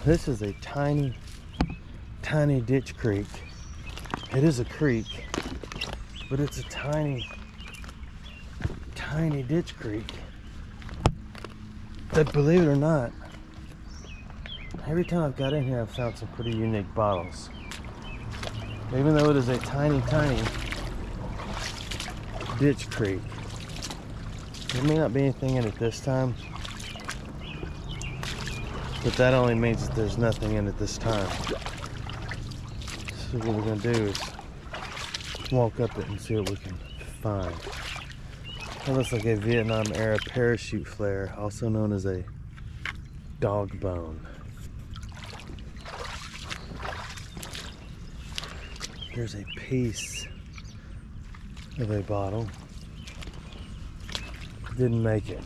This is a tiny, tiny ditch creek. It is a creek, but it's a tiny, tiny ditch creek that, believe it or not, every time I've got in here, I've found some pretty unique bottles. Even though it is a tiny, tiny ditch creek, there may not be anything in it this time, but that only means that there's nothing in it this time. So what we're gonna do is walk up it and see what we can find. That looks like a Vietnam era parachute flare, also known as a dog bone. There's a piece of a bottle. Didn't make it.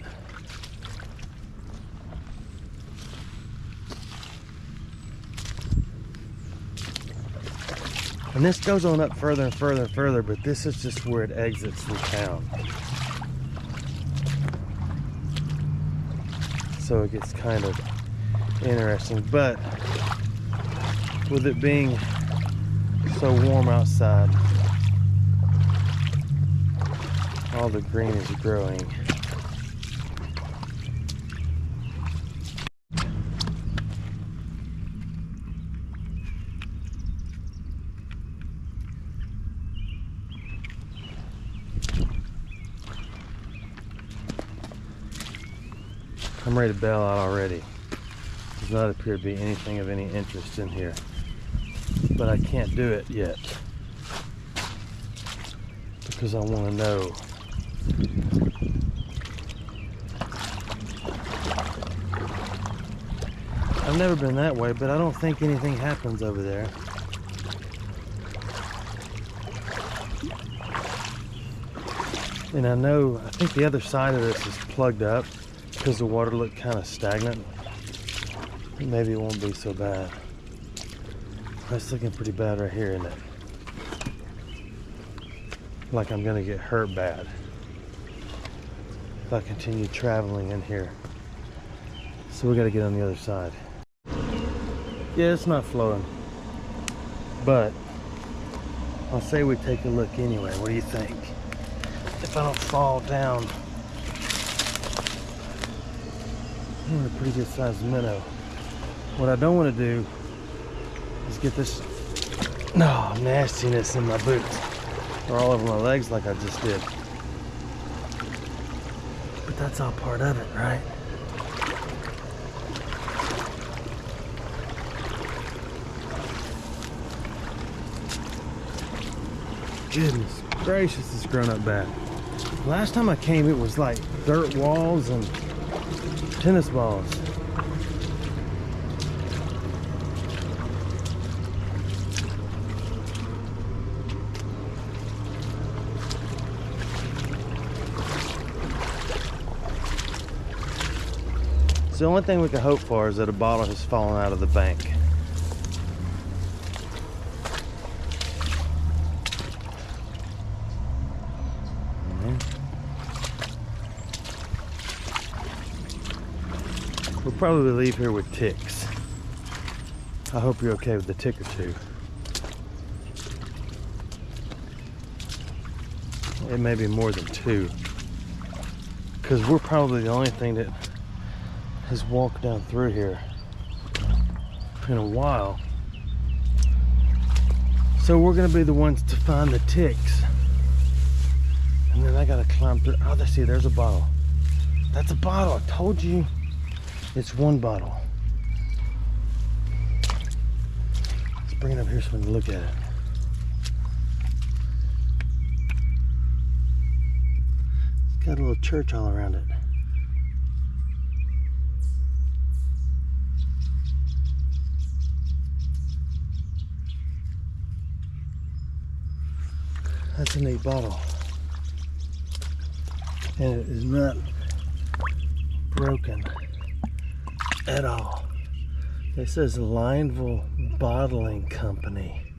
And this goes on up further and further and further, but this is just where it exits the town. So it gets kind of interesting, but with it being so warm outside, all the green is growing. I'm ready to bail out already. Does not appear to be anything of any interest in here, but I can't do it yet because I want to know. I've never been that way, but I don't think anything happens over there. And I think the other side of this is plugged up because the water looked kind of stagnant. Maybe it won't be so bad. That's looking pretty bad right here, isn't it? Like I'm gonna get hurt bad if I continue traveling in here. So we gotta get on the other side. Yeah, it's not flowing, but I'll say we take a look anyway. What do you think? If I don't fall down, I'm in a pretty good sized minnow. What I don't want to do is get this nastiness in my boots or all over my legs like I just did. But that's all part of it, right? Goodness gracious, it's grown up bad. Last time I came, it was like dirt walls and tennis balls. So the only thing we can hope for is that a bottle has fallen out of the bank. We'll probably leave here with ticks. I hope you're okay with the tick or two. It may be more than two, because we're probably the only thing that has walked down through here in a while. So we're gonna be the ones to find the ticks. And then I gotta climb through. Oh, see, there's a bottle. That's a bottle, I told you. It's one bottle. Let's bring it up here so we can look at it. It's got a little church all around it. That's a neat bottle. And it is not broken at all. It says Lineville Bottling Company.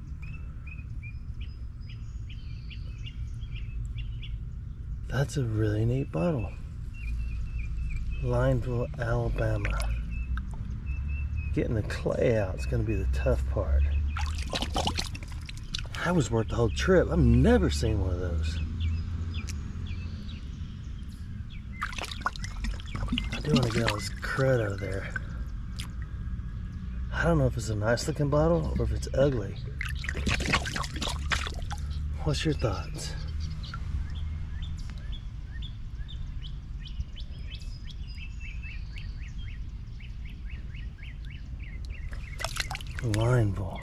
That's a really neat bottle. Lineville, Alabama. Getting the clay out is going to be the tough part. That was worth the whole trip. I've never seen one of those. I do want to get all this crud out of there. I don't know if it's a nice looking bottle or if it's ugly. What's your thoughts? Lineville.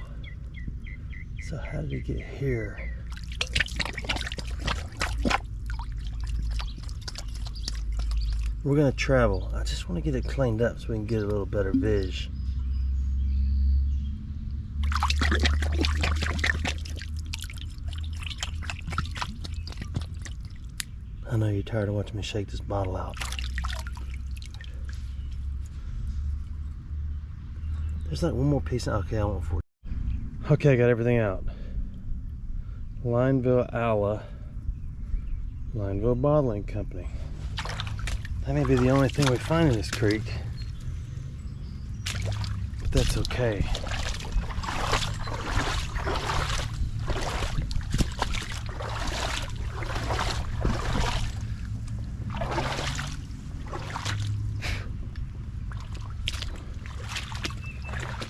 So how did he get here? We're gonna travel. I just want to get it cleaned up so we can get a little better viz. I know you're tired of watching me shake this bottle out. There's like one more piece. Okay, I want 4. Okay, I got everything out. Lineville Bottling Company. That may be the only thing we find in this creek, but that's okay.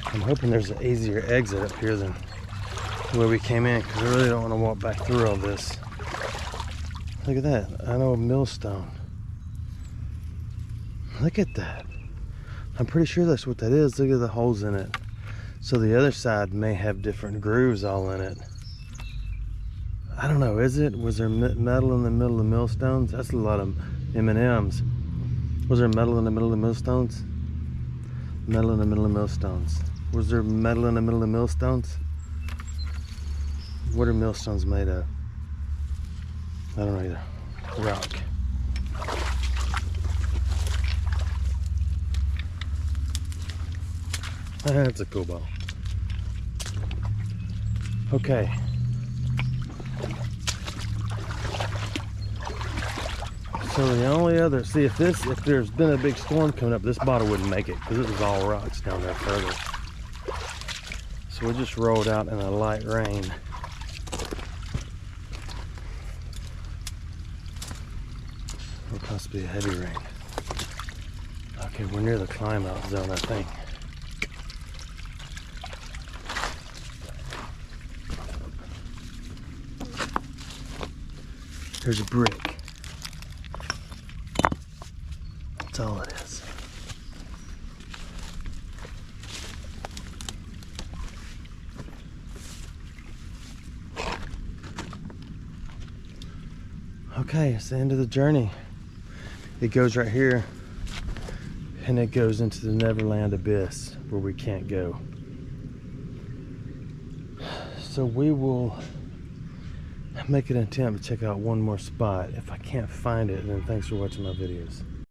I'm hoping there's an easier exit up here than where we came in, because I really don't want to walk back through all this. Look at that. I know a millstone. Look at that. I'm pretty sure that's what that is. Look at the holes in it. So the other side may have different grooves all in it. I don't know. Is it? Was there metal in the middle of the millstones? That's a lot of M&Ms. Was there metal in the middle of the millstones? Metal in the middle of millstones. Was there metal in the middle of millstones? What are millstones made of? I don't know either. Rock. That's a cool ball. Okay. So the only other, see if there's been a big storm coming up, this bottle wouldn't make it because it was all rocks down there further. So we just rolled out in a light rain. Or possibly a heavy rain. Okay, we're near the climb out zone, I think. There's a brick. That's all it is. Okay, it's the end of the journey. It goes right here, and it goes into the Neverland abyss where we can't go. So we will make an attempt to check out one more spot. If I can't find it, then thanks for watching my videos.